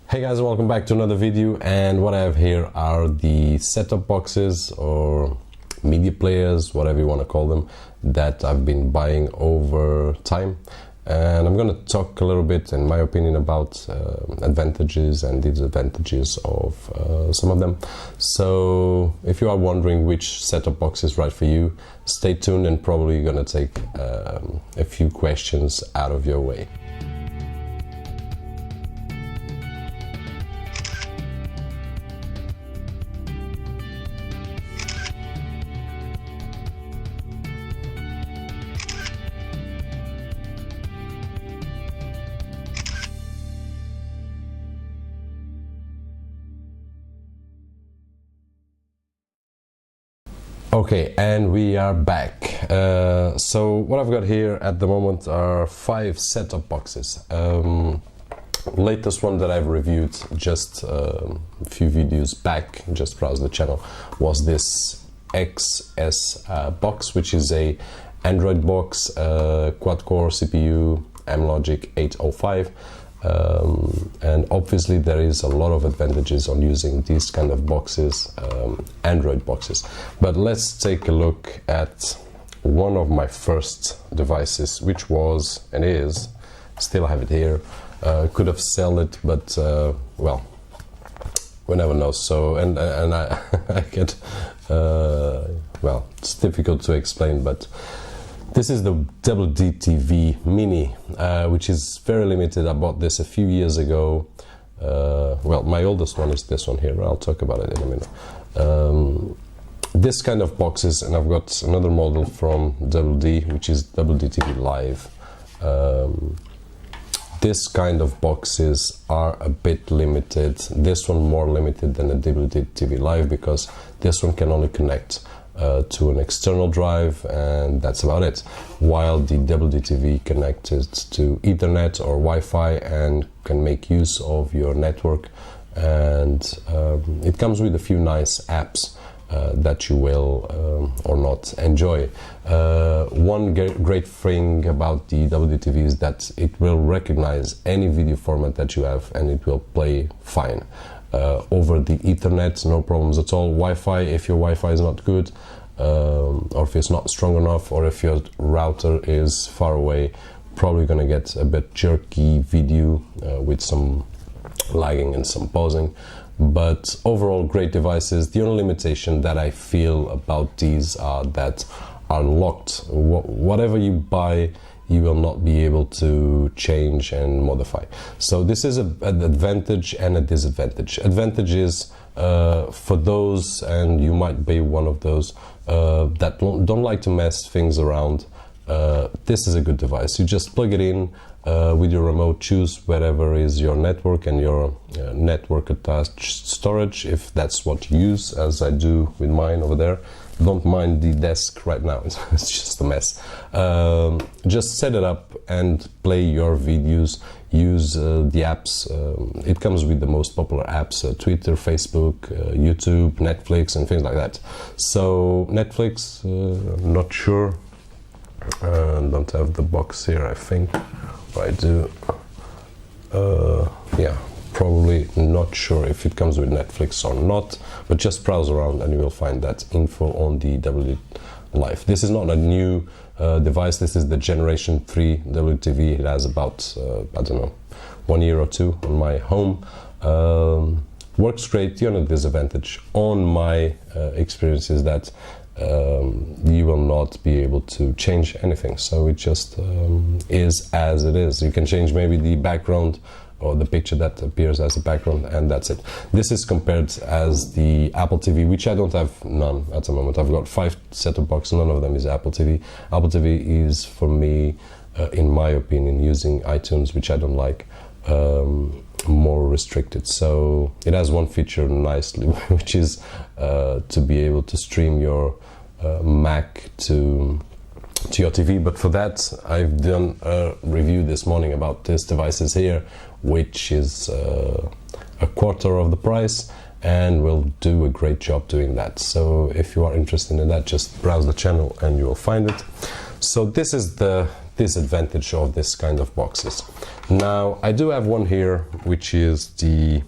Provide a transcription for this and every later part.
Hey guys, welcome back to another video, and what I have here are the setup boxes or media players, whatever you want to call them, that I've been buying over time. And I'm going to talk a little bit, in my opinion, about advantages and disadvantages of some of them. So if you are wondering which setup box is right for you, stay tuned and probably going to take a few questions out of your way. Okay, and we are back. So what I've got here at the moment are 5 setup boxes. Latest one that I've reviewed just a few videos back, just browse the channel, was this XS box, which is a Android box, quad-core CPU, M-Logic 805. And obviously there is a lot of advantages on using these kind of boxes, Android boxes. But let's take a look at one of my first devices, which was and is, still have it here, could have sold it, but well, we never know. So and I get well, it's difficult to explain, but this is the WDTV Mini, which is very limited. I bought this a few years ago. Well, my oldest one is this one here. I'll talk about it in a minute. This kind of boxes, and I've got another model from WD, which is WDTV Live. This kind of boxes are a bit limited. This one more limited than the WDTV Live, because this one can only connect to an external drive, and that's about it, while the WDTV connected to Ethernet or Wi-Fi and can make use of your network. And it comes with a few nice apps that you will or not enjoy. One great thing about the WDTV is that it will recognize any video format that you have, and it will play fine. Over the Ethernet, no problems at all. Wi-Fi, if your Wi-Fi is not good, or if it's not strong enough, or if your router is far away, probably gonna get a bit jerky video with some lagging and some pausing. But overall, great devices. The only limitation that I feel about these are that are locked. Whatever you buy, you will not be able to change and modify. So this is an advantage and a disadvantage. Advantage is for those, and you might be one of those, that don't like to mess things around. This is a good device. You just plug it in with your remote, choose wherever is your network and your network attached storage, if that's what you use, as I do with mine over there. Don't mind the desk right now, it's just a mess. Just set it up and play your videos. Use the apps. It comes with the most popular apps, Twitter, Facebook, YouTube, Netflix, and things like that. So Netflix, not sure, don't have the box here, I think. I do. Yeah, probably not sure if it comes with Netflix or not, but just browse around and you will find that info on the WD Live. This is not a new device. This is the generation 3 WDTV. It has about I don't know, 1 year or 2 on my home. Works great. The only disadvantage on my experience is that you will not be able to change anything, so it just is as it is. You can change maybe the background or the picture that appears as a background, and that's it. This is compared as the Apple TV, which I don't have none at the moment. I've got 5 set-top boxes, none of them is Apple TV. Apple TV is, for me, in my opinion, using iTunes, which I don't like, more restricted. So it has one feature nicely, which is to be able to stream your Mac to your TV. But for that, I've done a review this morning about these devices here, which is a quarter of the price, and will do a great job doing that. So if you are interested in that, just browse the channel and you will find it. So this is the disadvantage of this kind of boxes. Now I do have one here, which is the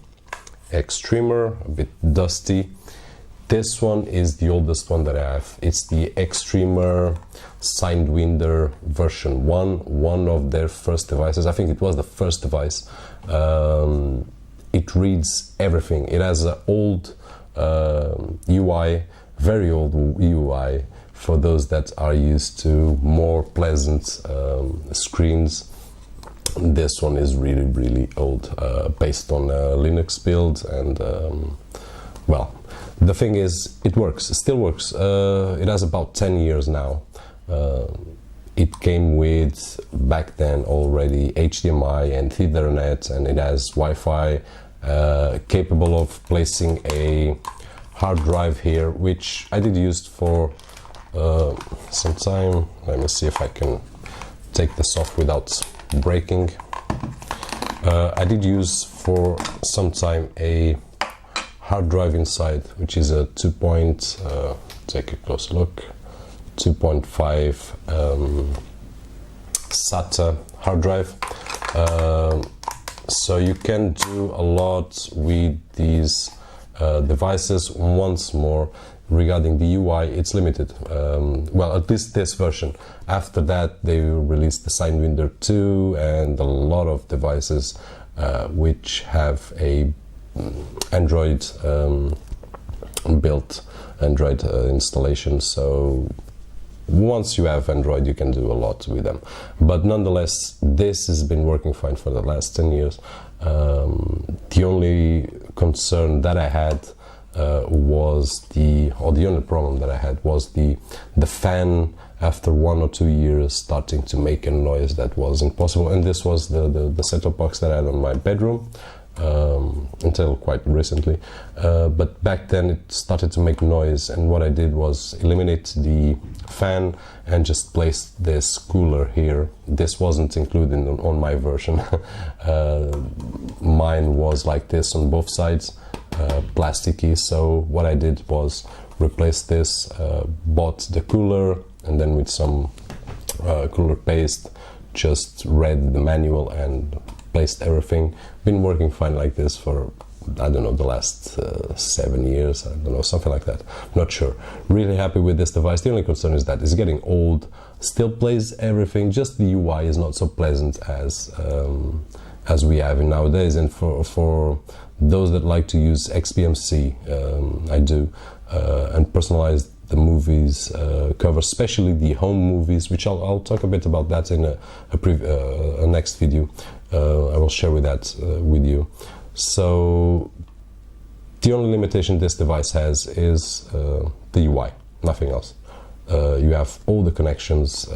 Xtreamer, a bit dusty. This one is the oldest one that I have. It's the Xtreamer Sidewinder version 1, one of their first devices. I think it was the first device. It reads everything. It has an old UI, very old UI, for those that are used to more pleasant screens. This one is really, really old, based on a Linux build, and well, the thing is, it works, it still works. It has about 10 years now. It came with, back then already, HDMI and Ethernet, and it has Wi-Fi, capable of placing a hard drive here, which I did use for some time. Let me see if I can take this off without breaking. I did use for some time a hard drive inside, which is a take a closer look, 2.5 SATA hard drive. So you can do a lot with these devices. Once more, regarding the UI, it's limited. Well, at least this version. After that, they will release the Sidewinder 2 and a lot of devices which have a Android built Android installation. So once you have Android, you can do a lot with them. But nonetheless, this has been working fine for the last 10 years. The only concern that I had was the only problem that I had was the fan, after 1 or 2 years, starting to make a noise that was impossible. And this was the set-top box that I had on my bedroom until quite recently. But back then it started to make noise, and what I did was eliminate the fan and just place this cooler here. This wasn't included on my version. Mine was like this on both sides, plasticky. So what I did was replace this, bought the cooler, and then with some cooler paste just read the manual and placed everything. Been working fine like this for, I don't know, the last 7 years, I don't know, something like that, not sure. Really happy with this device. The only concern is that it's getting old, still plays everything, just the UI is not so pleasant as we have in nowadays. And for those that like to use XMBC, I do, and personalize the movies cover, especially the home movies, which I'll talk a bit about that in a next video. I will share with you. So the only limitation this device has is the UI, nothing else. You have all the connections,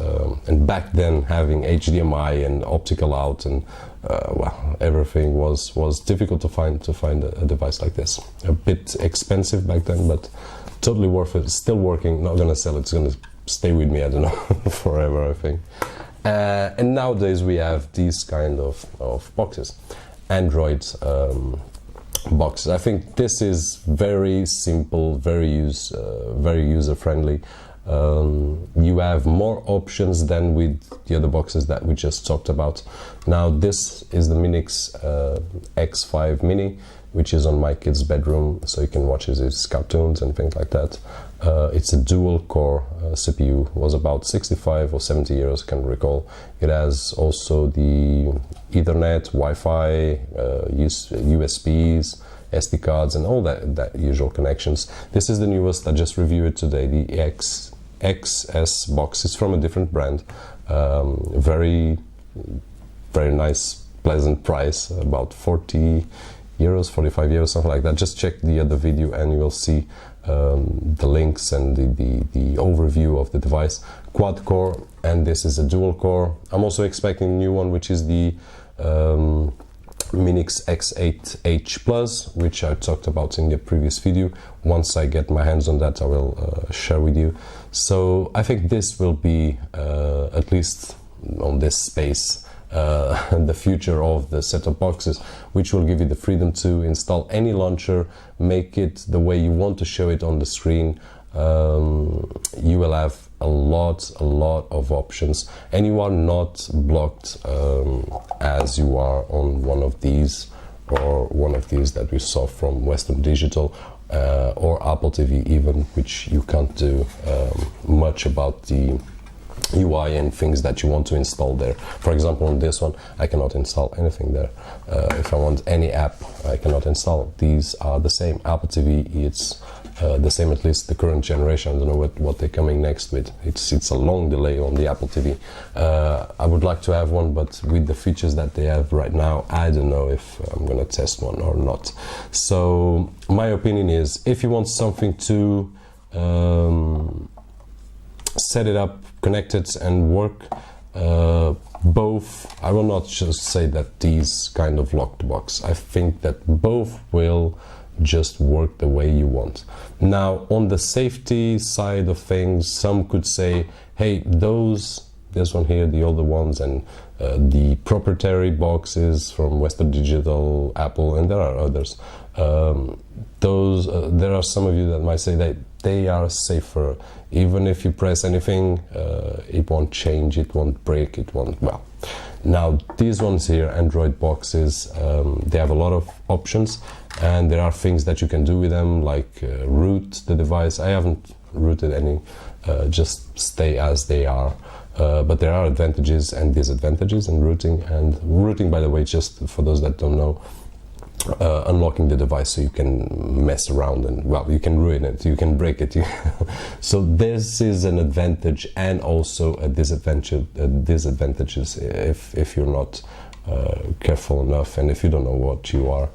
and back then having HDMI and optical out and well, everything was difficult to find a device like this. A bit expensive back then, but totally worth it. Still working. Not gonna sell it. It's gonna stay with me, I don't know, forever, I think. And nowadays we have these kind of boxes, Android boxes. I think this is very simple, very user friendly. You have more options than with the other boxes that we just talked about. Now this is the Minix X5 Mini, which is on my kid's bedroom, so you can watch his cartoons and things like that. It's a dual core CPU, was about 65 or 70 euros, I can recall. It has also the Ethernet, Wi-Fi, USBs, SD cards, and all that usual connections. This is the newest, I just reviewed it today, the XS box. It's from a different brand. Very nice, pleasant price, about 40 euros, 45 euros, something like that. Just check the other video and you will see the links and the overview of the device. Quad core, and this is a dual core. I'm also expecting a new one, which is the Minix X8H Plus, which I talked about in the previous video. Once I get my hands on that, I will share with you. So I think this will be, at least on this space, the future of the set-top boxes, which will give you the freedom to install any launcher, make it the way you want to show it on the screen. You will have a lot of options, and you are not blocked as you are on one of these, or one of these that we saw from Western Digital or Apple TV even, which you can't do much about the UI and things that you want to install there. For example, on this one, I cannot install anything there. If I want any app, I cannot install. These are the same. Apple TV, it's the same, at least the current generation. I don't know what they're coming next with. It's a long delay on the Apple TV. I would like to have one, but with the features that they have right now, I don't know if I'm gonna test one or not. So my opinion is, if you want something to set it up, connect it and work, both, I will not just say that these kind of locked box. I think that both will just work the way you want. Now, on the safety side of things, some could say, hey, this one here, the older ones, and the proprietary boxes from Western Digital, Apple, and there are others. There are some of you that might say that they are safer. Even if you press anything, it won't change, it won't break, it won't, well. Now, these ones here, Android boxes, they have a lot of options, and there are things that you can do with them, like root the device. I haven't rooted any, just stay as they are. But there are advantages and disadvantages in rooting. And rooting, by the way, just for those that don't know, unlocking the device so you can mess around and, well, you can ruin it, you can break it. So this is an advantage and also a disadvantage. Disadvantages if you're not careful enough and if you don't know what you are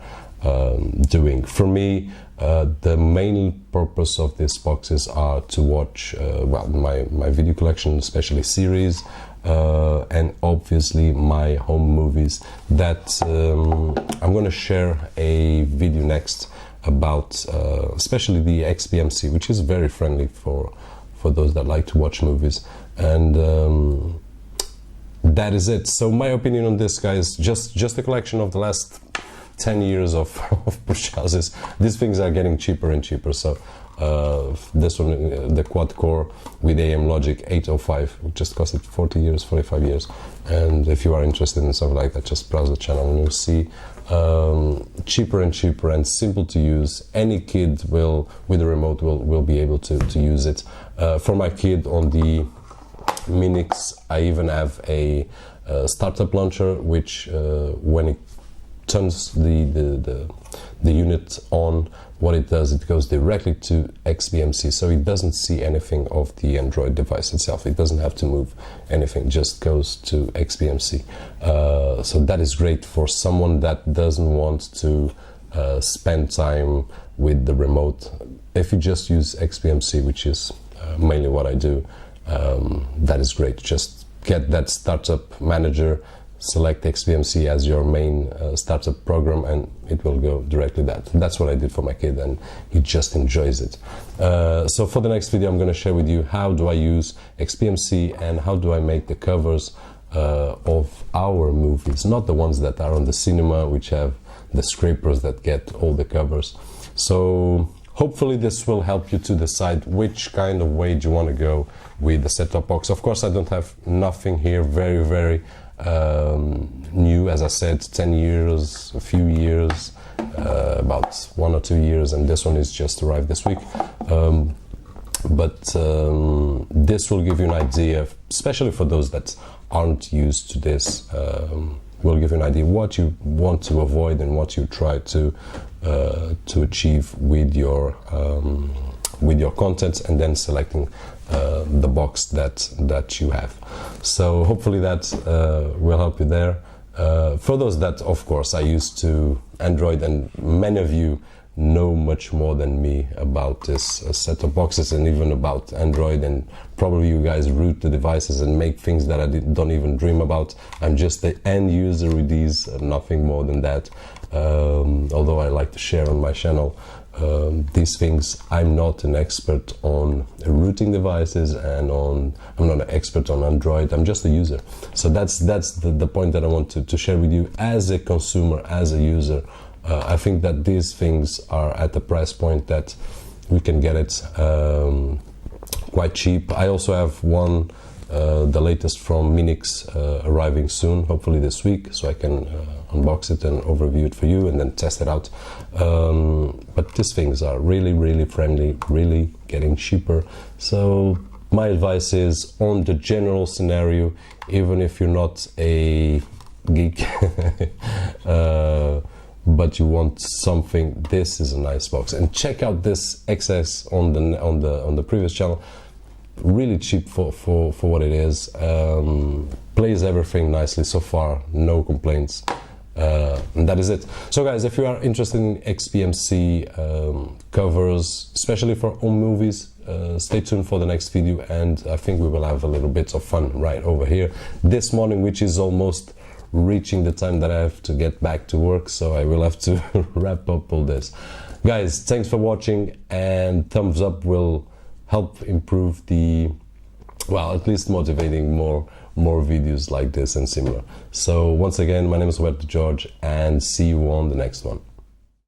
doing. For me, the main purpose of these boxes are to watch well, my video collection, especially series, and obviously my home movies that I'm going to share a video next about, especially the XBMC, which is very friendly for those that like to watch movies. And that is it. So my opinion on this, guys, just a collection of the last 10 years of purchases. These things are getting cheaper and cheaper. So this one, the quad core with AM Logic 805, just costed 45 years. And if you are interested in something like that, just browse the channel and you'll see cheaper and cheaper and simple to use. Any kid will, with a remote, will be able to use it. For my kid on the Minix, I even have a startup launcher, which when it turns the unit on, what it does, it goes directly to XBMC, so it doesn't see anything of the Android device itself. It doesn't have to move anything, just goes to XBMC. So that is great for someone that doesn't want to spend time with the remote. If you just use XBMC, which is mainly what I do, that is great. Just get that startup manager, select XBMC as your main startup program, and it will go directly that. That's what I did for my kid, and he just enjoys it. So for the next video, I'm going to share with you how do I use XBMC and how do I make the covers of our movies, not the ones that are on the cinema, which have the scrapers that get all the covers. So hopefully this will help you to decide which kind of way do you want to go with the set-top box. Of course, I don't have nothing here very new, as I said, 10 years, a few years, about 1 or 2 years, and this one is just arrived this week. But this will give you an idea, especially for those that aren't used to this, will give you an idea what you want to avoid and what you try to achieve with your content, and then selecting the box that you have. So hopefully that will help you there. For those that, of course, are used to Android, and many of you know much more than me about this set-top boxes and even about Android, and probably you guys root the devices and make things that I don't even dream about. I'm just the end user with these, nothing more than that. Although I like to share on my channel these things. I'm not an expert on rooting devices, and I'm not an expert on Android. I'm just a user. So that's the point that I want to share with you as a consumer, as a user. I think that these things are at the price point that we can get it quite cheap. I also have one, the latest from Minix, arriving soon, hopefully this week, so I can unbox it and overview it for you and then test it out. But these things are really, really friendly, really getting cheaper. So my advice is, on the general scenario, even if you're not a geek, but you want something, this is a nice box. And check out this XS on the previous channel. Really cheap for what it is. Plays everything nicely so far, no complaints. And that is it. So guys, if you are interested in XMBC covers, especially for home movies, stay tuned for the next video, and I think we will have a little bit of fun right over here this morning, which is almost reaching the time that I have to get back to work, so I will have to wrap up all this. Guys, thanks for watching, and thumbs up will help improve the, well, at least motivating more videos like this and similar. So once again, my name is Roberto George, and see you on the next one.